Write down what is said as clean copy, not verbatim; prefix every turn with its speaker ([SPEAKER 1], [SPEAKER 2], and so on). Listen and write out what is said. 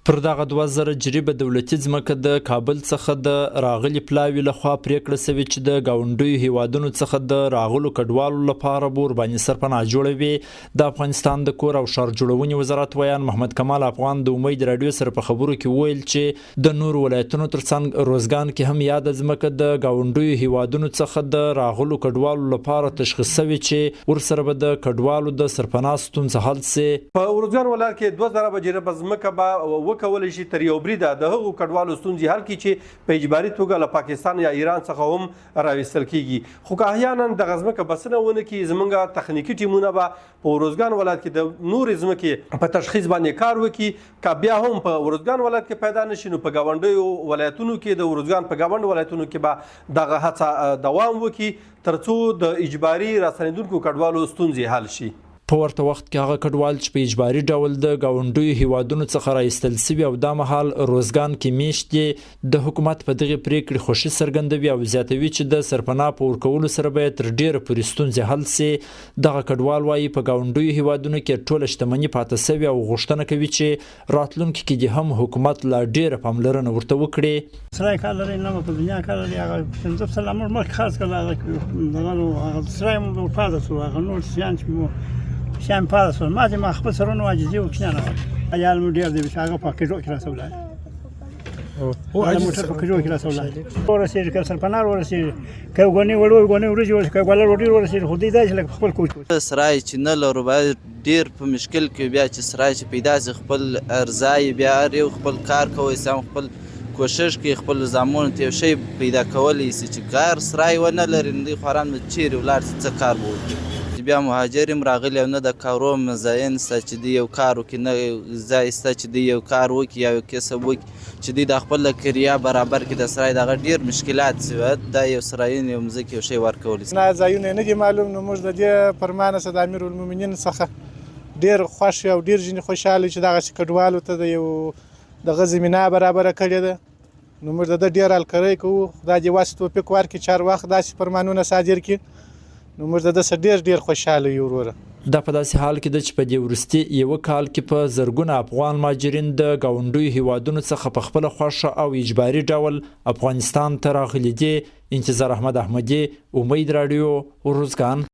[SPEAKER 1] پر دغه 2000 جریبه دولتي ځمکه د کابل څخه د راغلي پلاوي لخوا پریکړه سوې چې د ګاونډیو هیوادونو څخه د راغلو کډوالو لپاره به ورباندې سرپناه جوړوي. د افغانستان د کور او ښار جوړونې وزارت ویان محمد کمال افغان د امید راډیو سره په خبرو کې ویل چې د نور ولایتونو ترڅنګ روزګان کې هم یاد ځمکه د ګاونډیو هیوادونو څخه د راغلو کډوالو لپاره تشخیص شوی چې ورسره به د کډوالو د سرپناه ستونزه حل سي.
[SPEAKER 2] په روزګان ولایت کې 2000 جریبه ځمکه به وکولای شي تر یو بریده د هغو کډوالو ستونزې حل کړي چې په اجباري توګه له پاکستان یا ایران څخه هم راویستل کیږي. خو که احیانا دغه ځمکه بسنه ونه کړي زموږ تخنیکي ټیمونه به په روزګان ولایت کې د نورې ځمکې په تشخیص باندې کار وکړي. که بیا هم په روزګان ولایت کې پیدا نشي نو په ګاونډیو ولایتونو کې د روزګان په ګاونډ ولایتونو کې به دغه هڅه دوام وکړي تر څو د اجباري راستنېدونکو کډوالو ستونزې حل شي.
[SPEAKER 1] په ورته وخت کې هغه کډوال چې په اجباري ډول د ګاونډیو هیوادونو څخه راایستل شوي او دا مهال روزګان کې میشت دي د حکومت په دغه پریکړې خوښي څرګندوي او زیاتوي چې د سرپناه په ورکولو سره به تر ډیره پورې ستونزې حل سي. دغه کډوال وایي په ګاونډیو هیوادونو کې ټوله شتمني پاته شوې او غوښتنه کوي چې راتلونکي کې دې هم حکومت لا ډیره پاملرنه ورته وکړي.
[SPEAKER 3] سرای کار لري نه په دنیا کار لري هغه څنګه سلام مخ خاص کړه هغه سرای مو پاده شو هغه نور سیان چې شام پاده شو ما دې ما خپل سرونه واجزي وکړنه عیال مو ډیر دی هغه په کې جوړ کړه سولای او هغه موټر په کې جوړ کړه سولای ورسېږي که سرپناه ورسېږي که غونې وړو غونې ورځي ورسېږي که ګلر وړي ورسېږي خو دې دا چې خپل کوچ
[SPEAKER 4] سرای چې نه لرو باید ډیر په مشکل کې بیا چې سرای چې پیدا شي خپل ارزای بیا یو خپل کار کوي سم خپل کوشش کې خپل زامن ته شی پیدا کولی چې کار سرای ونه لري نو خوران چیرې ولر څه کار وکړي بیا مهاجرم راغلی او نه د کارو مزاین سته چې دی یو کار وکړي نه ځای سته چې دی یو کار وکړي یا یو کسب وکړي چې دی د خپل کریا برابر کړي د سرای دغه ډېر مشکلات سوه دا یو سرایونه یو مځکې یو شی ورکولی
[SPEAKER 5] نه ځایونه نه دي معلوم نو موږ د دې فرمانه څخه د امیرالمؤمنین څخه ډېر خوښ یو ډېر ځینې خوشحاله چې دغسې کډوالو ته د یو دغه زمینه برابره کړې ده نو موږ د ده ډېر هلکرۍ کوو خدای دې واسې توفیق ورکړي چارواخ داسې فرمانونه صادر کړي نو موږ د ده ډېر خوشحاله یو وروره.
[SPEAKER 1] دا په داسې حال کې ده چې په دې وروستي یوه کال کې په زرګونه افغان مهاجرین د ګاونډیو هیوادونو څخه په خپله خوښه او اجباري ډول افغانستان ته راغلي دي. انتظار احمد احمدي، امید راډیو، روزګان.